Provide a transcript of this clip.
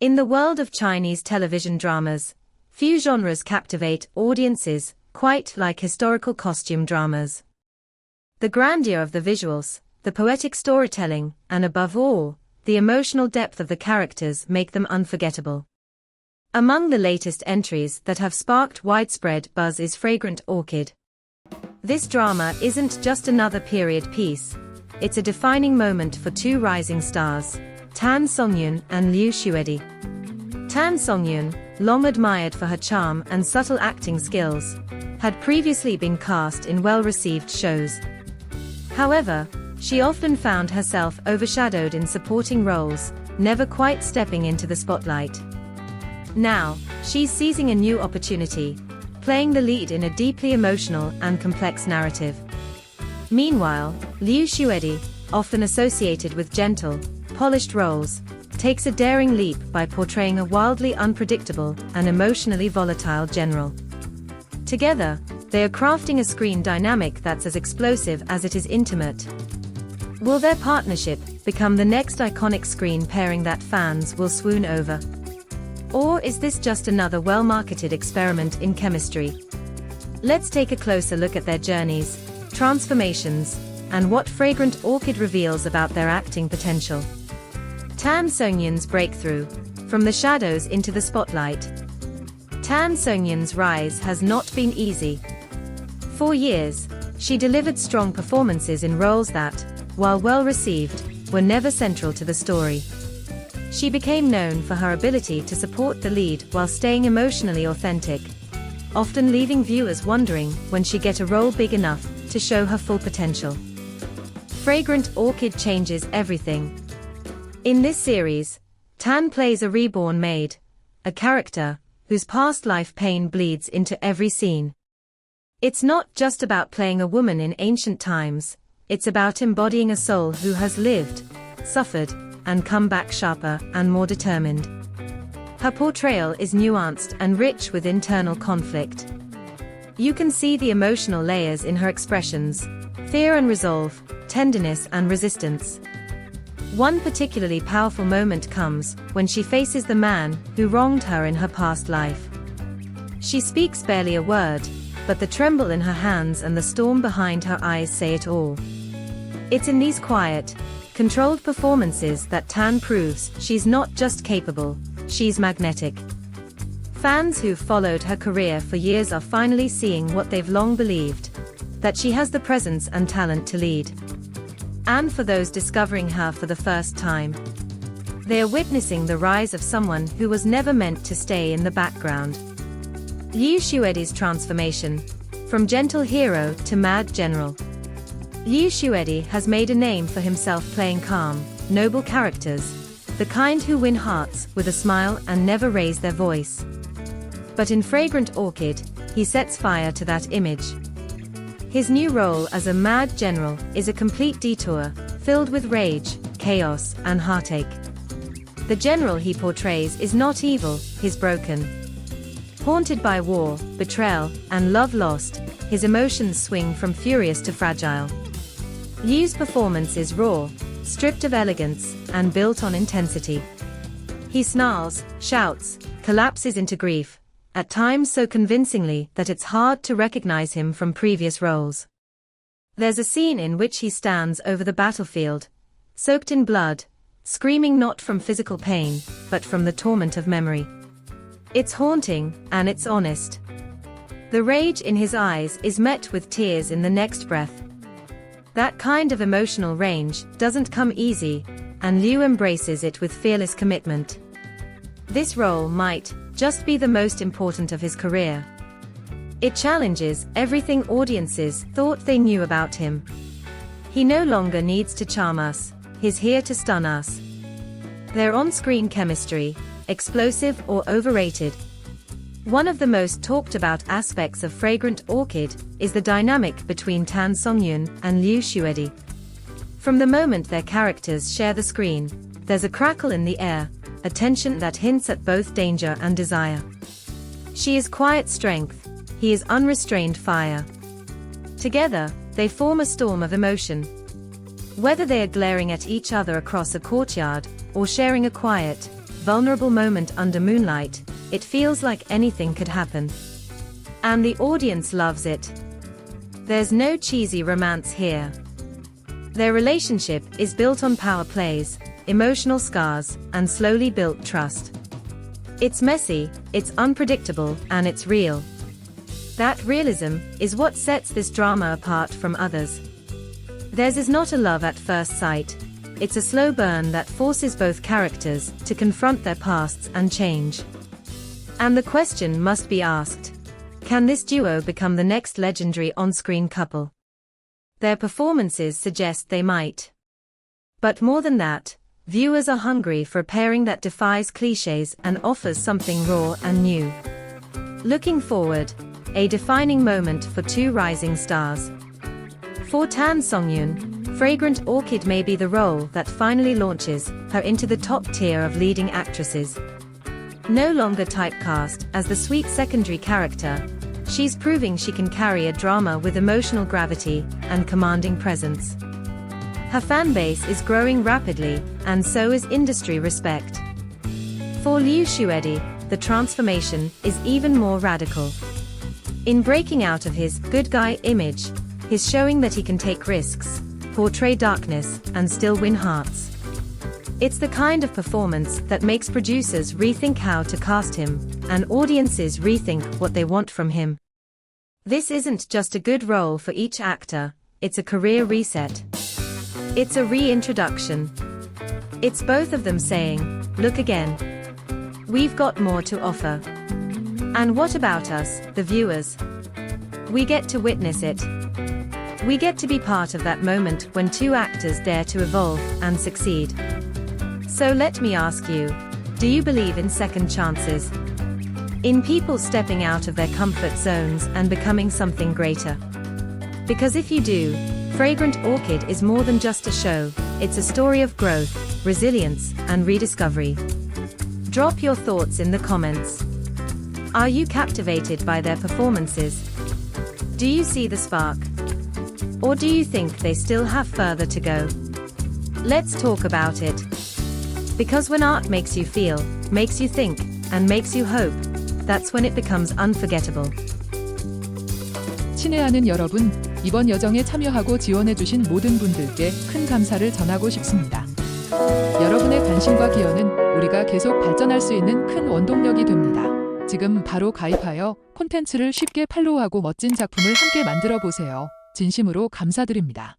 In the world of Chinese television dramas, few genres captivate audiences quite like historical costume dramas. The grandeur of the visuals, the poetic storytelling, and above all, the emotional depth of the characters make them unforgettable. Among the latest entries that have sparked widespread buzz is Fragrant Orchid. This drama isn't just another period piece, it's a defining moment for two rising stars, Tan Songyun and Liu Xuedi. Tan Songyun, long admired for her charm and subtle acting skills, had previously been cast in well-received shows. However, she often found herself overshadowed in supporting roles, never quite stepping into the spotlight. Now, she's seizing a new opportunity, playing the lead in a deeply emotional and complex narrative. Meanwhile, Liu Xuedi, often associated with gentle, polished roles, takes a daring leap by portraying a wildly unpredictable and emotionally volatile general. Together, they are crafting a screen dynamic that's as explosive as it is intimate. Will their partnership become the next iconic screen pairing that fans will swoon over? Or is this just another well-marketed experiment in chemistry? Let's take a closer look at their journeys, transformations, and what Fragrant Orchid reveals about their acting potential. Tan Songyun's breakthrough, from the shadows into the spotlight. Tan Songyun's rise has not been easy. For years, she delivered strong performances in roles that, while well-received, were never central to the story. She became known for her ability to support the lead while staying emotionally authentic, often leaving viewers wondering when she'd get a role big enough to show her full potential. Fragrant Orchid changes everything. In this series, Tan plays a reborn maid, a character whose past life pain bleeds into every scene. It's not just about playing a woman in ancient times, it's about embodying a soul who has lived, suffered, and come back sharper and more determined. Her portrayal is nuanced and rich with internal conflict. You can see the emotional layers in her expressions, fear and resolve, tenderness and resistance. One particularly powerful moment comes when she faces the man who wronged her in her past life. She speaks barely a word, but the tremble in her hands and the storm behind her eyes say it all. It's in these quiet, controlled performances that Tan proves she's not just capable, she's magnetic. Fans who've followed her career for years are finally seeing what they've long believed, that she has the presence and talent to lead. And for those discovering her for the first time, they are witnessing the rise of someone who was never meant to stay in the background. Liu Xuedi's transformation, from gentle hero to mad general. Liu Xuedi has made a name for himself playing calm, noble characters, the kind who win hearts with a smile and never raise their voice. But in Fragrant Orchid, he sets fire to that image. His new role as a mad general is a complete detour, filled with rage, chaos, and heartache. The general he portrays is not evil, he's broken. Haunted by war, betrayal, and love lost, his emotions swing from furious to fragile. Liu's performance is raw, stripped of elegance, and built on intensity. He snarls, shouts, collapses into grief, at times so convincingly that it's hard to recognize him from previous roles. There's a scene in which he stands over the battlefield, soaked in blood, screaming not from physical pain, but from the torment of memory. It's haunting, and it's honest. The rage in his eyes is met with tears in the next breath. That kind of emotional range doesn't come easy, and Liu embraces it with fearless commitment. This role might just be the most important of his career. It challenges everything audiences thought they knew about him. He no longer needs to charm us, he's here to stun us. Their on-screen chemistry, explosive or overrated. One of the most talked about aspects of Fragrant Orchid is the dynamic between Tan Songyun and Liu Xuedi. From the moment their characters share the screen, there's a crackle in the air, a tension that hints at both danger and desire. She is quiet strength, he is unrestrained fire. Together, they form a storm of emotion. Whether they are glaring at each other across a courtyard, or sharing a quiet, vulnerable moment under moonlight, it feels like anything could happen. And the audience loves it. There's no cheesy romance here. Their relationship is built on power plays, emotional scars, and slowly built trust. It's messy, it's unpredictable, and it's real. That realism is what sets this drama apart from others. Theirs is not a love at first sight. It's a slow burn that forces both characters to confront their pasts and change. And the question must be asked: can this duo become the next legendary on-screen couple? Their performances suggest they might. But more than that, viewers are hungry for a pairing that defies clichés and offers something raw and new. Looking forward, a defining moment for two rising stars. For Tan Songyun, Fragrant Orchid may be the role that finally launches her into the top tier of leading actresses. No longer typecast as the sweet secondary character, she's proving she can carry a drama with emotional gravity and commanding presence. Her fanbase is growing rapidly, and so is industry respect. For Liu Xuedi, the transformation is even more radical. In breaking out of his good guy image, he's showing that he can take risks, portray darkness, and still win hearts. It's the kind of performance that makes producers rethink how to cast him, and audiences rethink what they want from him. This isn't just a good role for each actor, it's a career reset. It's a reintroduction. It's both of them saying, "Look again. We've got more to offer." And what about us, the viewers? We get to witness it. We get to be part of that moment when two actors dare to evolve and succeed. So let me ask you, do you believe in second chances? In people stepping out of their comfort zones and becoming something greater? Because if you do, Fragrant Orchid is more than just a show, it's a story of growth, resilience, and rediscovery. Drop your thoughts in the comments. Are you captivated by their performances? Do you see the spark? Or do you think they still have further to go? Let's talk about it. Because when art makes you feel, makes you think, and makes you hope, that's when it becomes unforgettable. 친애하는 여러분, 이번 여정에 참여하고 지원해주신 모든 분들께 큰 감사를 전하고 싶습니다. 여러분의 관심과 기여는 우리가 계속 발전할 수 있는 큰 원동력이 됩니다. 지금 바로 가입하여 콘텐츠를 쉽게 팔로우하고 멋진 작품을 함께 만들어 보세요. 진심으로 감사드립니다.